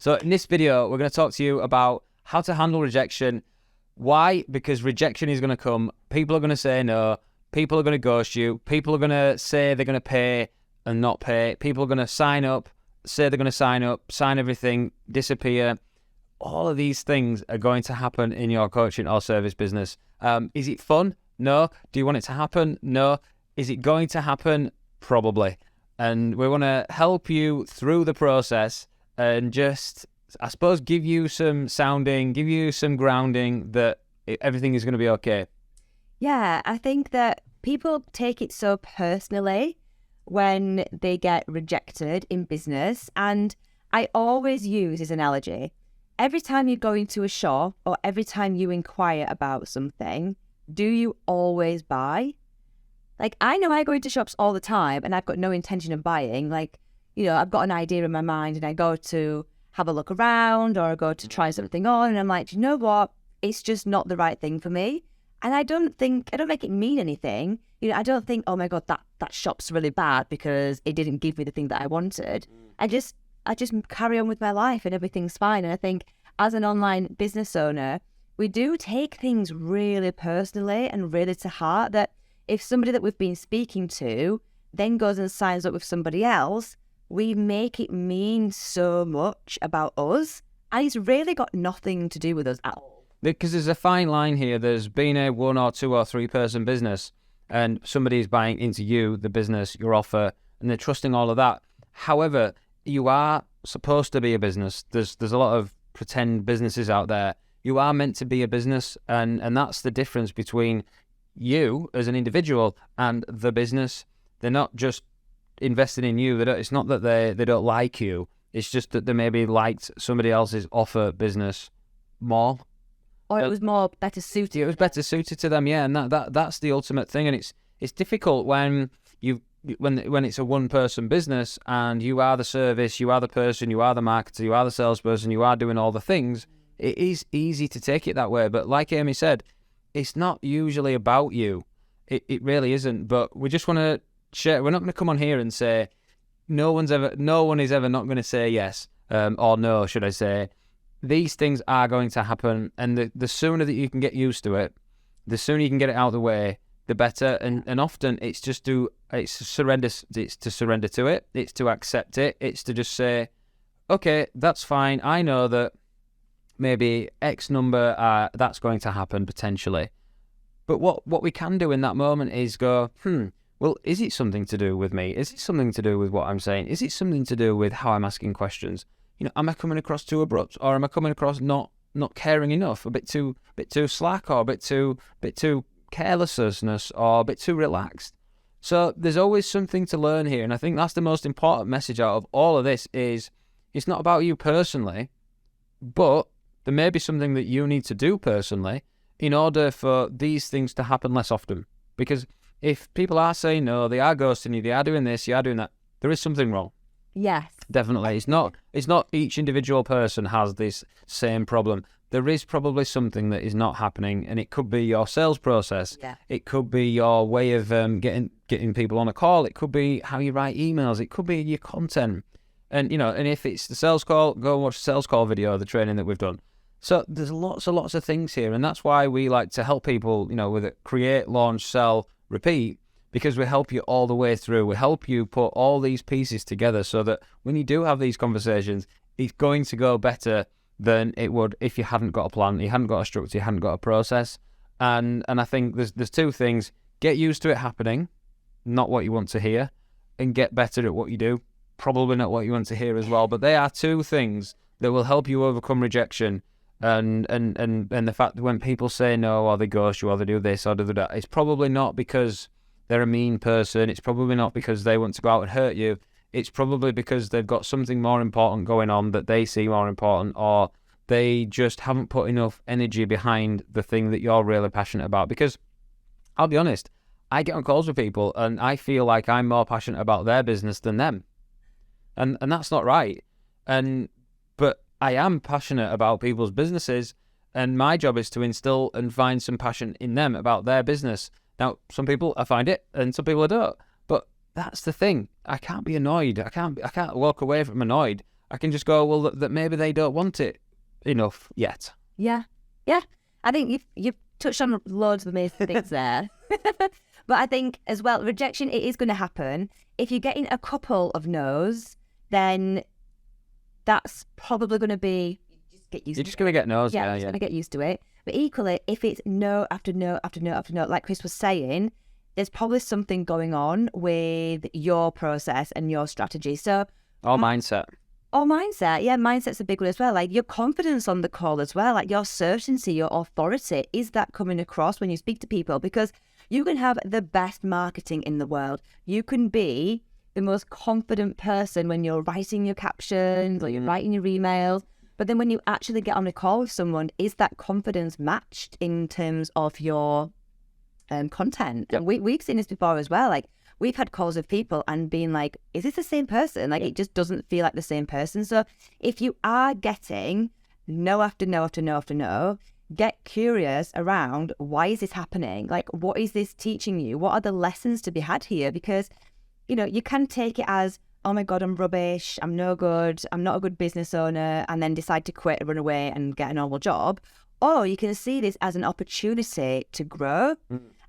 So in this video, we're going to talk to you about how to handle rejection. Why? Because rejection is going to come. People are going to say no. People are going to ghost you. People are going to say they're going to pay and not pay. People are going to sign up, say they're going to sign everything, disappear. All of these things are going to happen in your coaching or service business. Is it fun? No. Do you want it to happen? No. Is it going to happen? Probably. And we want to help you through the process and just, I suppose, give you some sounding, give you some grounding that everything is going to be okay. Yeah, I think that people take it so personally when they get rejected in business. And I always use this analogy. Every time you go into a shop or every time you inquire about something, do you always buy? Like, I know I go into shops all the time and I've got no intention of buying. Like, you know, I've got an idea in my mind and I go to have a look around or I go to try something on and I'm like, you know what? It's just not the right thing for me. And I don't make it mean anything. You know, I don't think, oh my God, that shop's really bad because it didn't give me the thing that I wanted. I just carry on with my life and everything's fine. And I think as an online business owner, we do take things really personally and really to heart, that if somebody that we've been speaking to then goes and signs up with somebody else, we make it mean so much about us, and it's really got nothing to do with us at all. Because there's a fine line here. There's been a 1 or 2 or 3 person business and somebody is buying into you, the business, your offer, and they're trusting all of that. However, you are supposed to be a business. There's a lot of pretend businesses out there. You are meant to be a business, and that's the difference between you as an individual and the business. They're not just invested in you. It's not that they don't like you. It's just that they maybe liked somebody else's offer business more. Or it was better suited. It was better suited to them, yeah. And that's the ultimate thing. And it's difficult when it's a one-person business and you are the service, you are the person, you are the marketer, you are the salesperson, you are doing all the things. It is easy to take it that way. But like Amy said, it's not usually about you. It really isn't. But we just want to share. We're not going to come on here and say no one is ever not going to say yes or no, should I say. These things are going to happen, and the sooner that you can get used to it, the sooner you can get it out of the way, the better. And often it's to surrender to it. It's to accept it. It's to just say, okay, that's fine. I know that maybe X number, that's going to happen potentially. But what we can do in that moment is go, well, is it something to do with me? Is it something to do with what I'm saying? Is it something to do with how I'm asking questions? You know, am I coming across too abrupt, or am I coming across not caring enough, a bit too slack, or a bit too carelessness, or a bit too relaxed? So there's always something to learn here, and I think that's the most important message out of all of this. Is it's not about you personally, but there may be something that you need to do personally in order for these things to happen less often. Because if people are saying no, they are ghosting you, they are doing this, you are doing that, there is something wrong. Yes. Definitely. It's not each individual person has this same problem. There is probably something that is not happening, and it could be your sales process. Yeah. It could be your way of getting people on a call. It could be how you write emails. It could be your content. And and if it's the sales call, go and watch the sales call video, the training that we've done. So there's lots of things here, and that's why we like to help people, with it, create, launch, sell, repeat, because we help you all the way through. We help you put all these pieces together so that when you do have these conversations, it's going to go better than it would if you hadn't got a plan, you hadn't got a structure, you hadn't got a process. And I think there's 2 things. Get used to it happening, not what you want to hear, and get better at what you do, probably not what you want to hear as well. But they are 2 things that will help you overcome rejection. And the fact that when people say no, or they ghost you, or they do this or do that, it's probably not because they're a mean person. It's probably not because they want to go out and hurt you. It's probably because they've got something more important going on that they see more important, or they just haven't put enough energy behind the thing that you're really passionate about. Because I'll be honest, I get on calls with people and I feel like I'm more passionate about their business than them. And that's not right. But I am passionate about people's businesses, and my job is to instill and find some passion in them about their business. Now, some people, I find it, and some people I don't. But that's the thing. I can't be annoyed. I can't walk away from annoyed. I can just go, well, that maybe they don't want it enough yet. Yeah. I think you've touched on loads of amazing things there. But I think as well, rejection, it is going to happen. If you're getting a couple of no's, then that's probably going to be, You're just going to get no's. Yeah, you're going to get used to it. But equally, if it's no after no after no after no, like Chris was saying, there's probably something going on with your process and your strategy. So, mindset. Yeah, mindset's a big one as well. Like your confidence on the call as well, like your certainty, your authority, is that coming across when you speak to people? Because you can have the best marketing in the world. You can be the most confident person when you're writing your captions or you're writing your emails. But then when you actually get on a call with someone, is that confidence matched in terms of your content? Yep. And we've seen this before as well. Like we've had calls with people and being like, is this the same person? Like it just doesn't feel like the same person. So if you are getting no after no after no after no, get curious around why is this happening? Like what is this teaching you? What are the lessons to be had here? Because, you can take it as, oh my God, I'm rubbish, I'm no good, I'm not a good business owner, and then decide to quit and run away and get a normal job. Or you can see this as an opportunity to grow.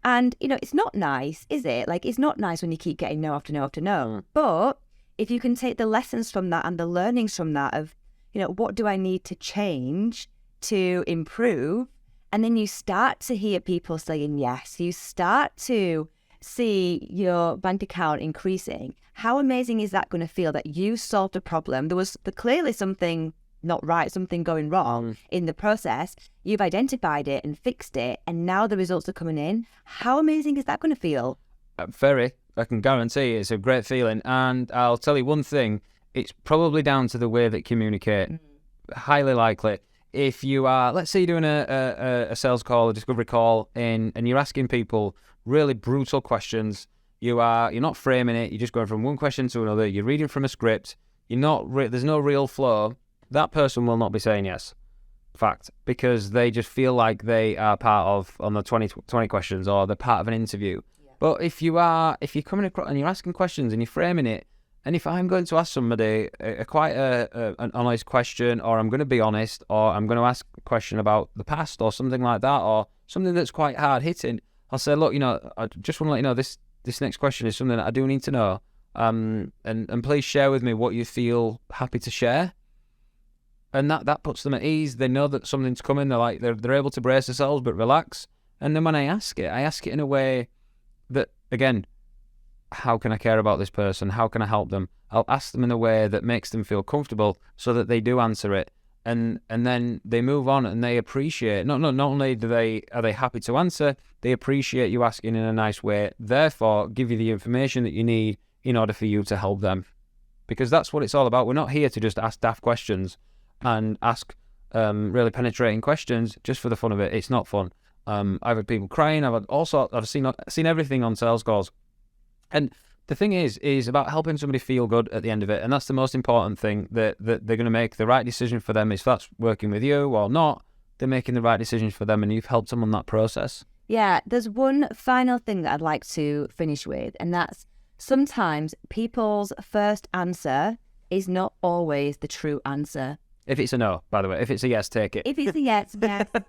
And, it's not nice, is it? Like, it's not nice when you keep getting no after no after no. But if you can take the lessons from that and the learnings from that of, what do I need to change to improve? And then you start to hear people saying yes. You start to see your bank account increasing. How amazing is that going to feel that you solved a problem? There was clearly something not right, something going wrong in the process. You've identified it and fixed it, and now the results are coming in. How amazing is that going to feel? Very. I can guarantee it's a great feeling. And I'll tell you one thing, it's probably down to the way that you communicate. Highly likely. If you are, let's say you're doing a sales call, a discovery call, and you're asking people really brutal questions, you're not framing it, you're just going from one question to another, you're reading from a script, there's no real flow, that person will not be saying yes. Fact. Because they just feel like they are part of, on the 20 questions, or they're part of an interview. Yeah. But if you're coming across and you're asking questions and you're framing it, and if I'm going to ask somebody quite an honest question, or I'm going to be honest, or I'm going to ask a question about the past or something like that, or something that's quite hard hitting, I'll say, look, I just want to let you know this next question is something that I do need to know. And please share with me what you feel happy to share. And that puts them at ease. They know that something's coming. They're able to brace themselves but relax. And then when I ask it in a way that, again, how can I care about this person? How can I help them? I'll ask them in a way that makes them feel comfortable so that they do answer it. And then they move on and they appreciate, not only are they happy to answer, they appreciate you asking in a nice way, therefore give you the information that you need in order for you to help them. Because that's what it's all about. We're not here to just ask daft questions and ask really penetrating questions just for the fun of it. It's not fun. I've had people crying. I've seen everything on sales calls. And the thing is about helping somebody feel good at the end of it. And that's the most important thing, that they're going to make the right decision for them. If that's working with you or not, they're making the right decisions for them and you've helped them on that process. Yeah, there's one final thing that I'd like to finish with, and that's sometimes people's first answer is not always the true answer. If it's a no, by the way, if it's a yes, take it. If it's a yes,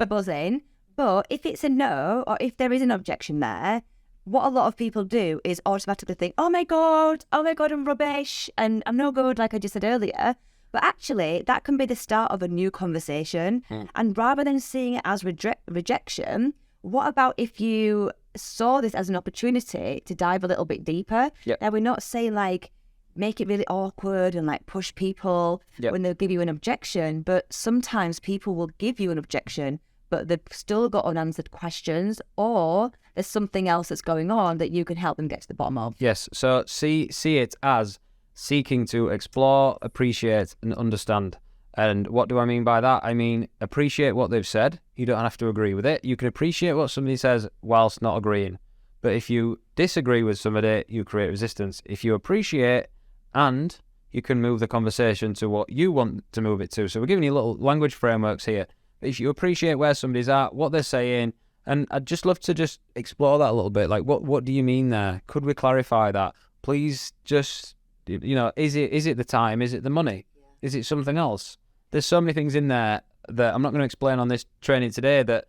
buzzing. But if it's a no, or if there is an objection there, what a lot of people do is automatically think, oh my God, I'm rubbish and I'm no good, like I just said earlier. But actually, that can be the start of a new conversation. And rather than seeing it as rejection, what about if you saw this as an opportunity to dive a little bit deeper? Yep. Now, we're not saying like, make it really awkward and like push people when they'll give you an objection. But sometimes people will give you an objection, but they've still got unanswered questions, or there's something else that's going on that you can help them get to the bottom of. Yes. So see it as seeking to explore, appreciate, and understand. And what do I mean by that? I mean, appreciate what they've said. You don't have to agree with it. You can appreciate what somebody says whilst not agreeing. But if you disagree with somebody, you create resistance. If you appreciate, and you can move the conversation to what you want to move it to. So we're giving you little language frameworks here. If you appreciate where somebody's at, what they're saying, and I'd just love to just explore that a little bit. Like, what do you mean there? Could we clarify that? Please just, is it the time? Is it the money? Is it something else? There's so many things in there that I'm not going to explain on this training today that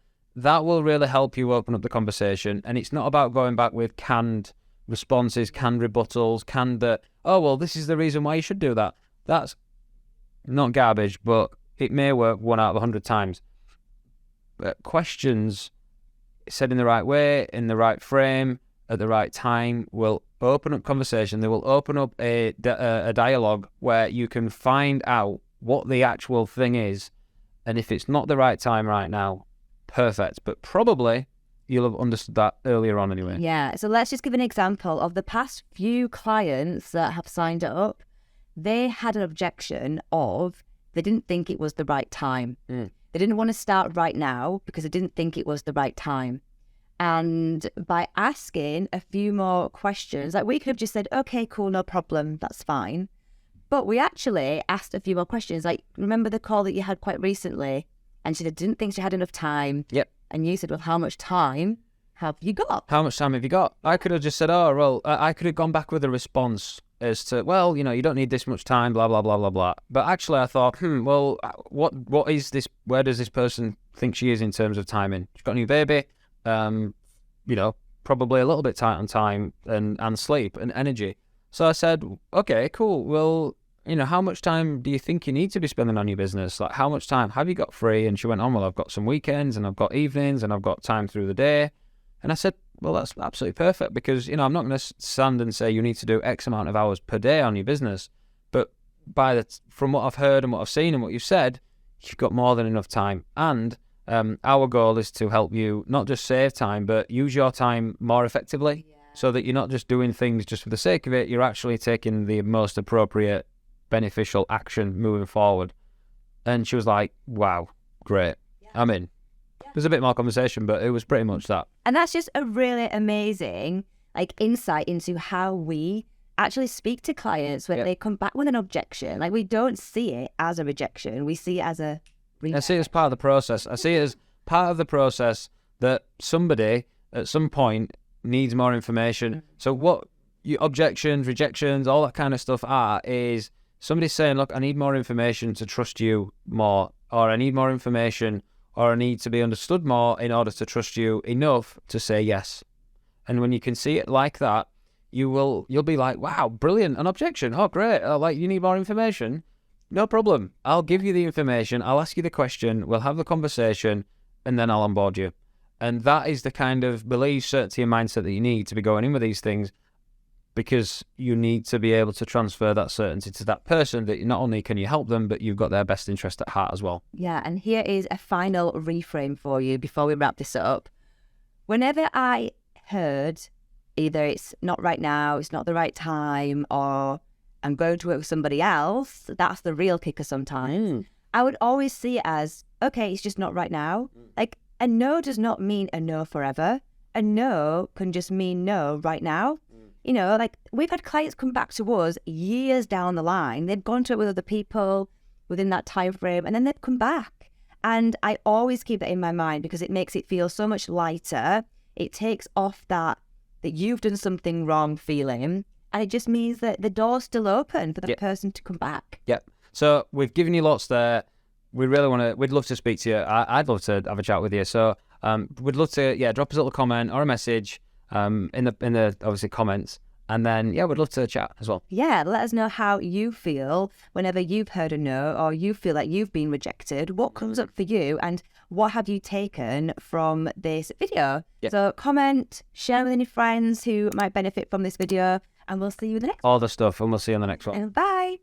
will really help you open up the conversation. And it's not about going back with canned responses, canned rebuttals, oh, well, this is the reason why you should do that. That's not garbage, but it may work 1 out of 100 times. But questions said in the right way, in the right frame, at the right time, will open up conversation. They will open up a dialogue where you can find out what the actual thing is. And if it's not the right time right now, perfect. But probably you'll have understood that earlier on anyway. Yeah. So let's just give an example of the past few clients that have signed up. They had an objection of they didn't think it was the right time. They didn't want to start right now because they didn't think it was the right time. And by asking a few more questions, like we could have just said, okay, cool, no problem, that's fine. But we actually asked a few more questions. Like, remember the call that you had quite recently? And she didn't think she had enough time. Yep. And you said, well, how much time have you got? How much time have you got? I could have just said, oh, well, I could have gone back with a response as to, well, you don't need this much time, blah, blah, blah, blah, blah. But actually I thought, well, what is this? Where does this person think she is in terms of timing? She's got a new baby, probably a little bit tight on time and sleep and energy. So I said, okay, cool. Well, how much time do you think you need to be spending on your business? Like, how much time have you got free? And she went on, well, I've got some weekends and I've got evenings and I've got time through the day. And I said, well, that's absolutely perfect because, I'm not going to stand and say you need to do X amount of hours per day on your business. But from what I've heard and what I've seen and what you've said, you've got more than enough time. And our goal is to help you not just save time, but use your time more effectively so that you're not just doing things just for the sake of it. You're actually taking the most appropriate, beneficial action moving forward. And she was like, wow, great. Yeah. I'm in. There's a bit more conversation, but it was pretty much that. And that's just a really amazing insight into how we actually speak to clients when they come back with an objection. Like, we don't see it as a rejection. We see it as a rejection. I see it as part of the process. I see it as part of the process that somebody at some point needs more information. So what your objections, rejections, all that kind of stuff is somebody saying, look, I need more information to trust you more, or I need more information, or I need to be understood more in order to trust you enough to say yes. And when you can see it like that, you'll be like, wow, brilliant, an objection. Oh, great. You need more information? No problem. I'll give you the information. I'll ask you the question. We'll have the conversation, and then I'll onboard you. And that is the kind of belief, certainty, and mindset that you need to be going in with these things, because you need to be able to transfer that certainty to that person that not only can you help them, but you've got their best interest at heart as well. Yeah, and here is a final reframe for you before we wrap this up. Whenever I heard either it's not right now, it's not the right time, or I'm going to work with somebody else, that's the real kicker sometimes. I would always see it as, okay, it's just not right now. Like, a no does not mean a no forever. A no can just mean no right now. We've had clients come back to us years down the line. They've gone to it with other people within that time frame, and then they've come back. And I always keep that in my mind because it makes it feel so much lighter. It takes off that you've done something wrong feeling, and it just means that the door's still open for the person to come back. Yep. So we've given you lots there. We'd love to speak to you. I'd love to have a chat with you. So we'd love to, drop us a little comment or a message in the obviously comments. And then, we'd love to chat as well. Yeah, let us know how you feel whenever you've heard a no, or you feel like you've been rejected. What comes up for you, and what have you taken from this video? Yep. So comment, share with any friends who might benefit from this video, and we'll see you in the next one. All the stuff, and we'll see you on the next one. And bye.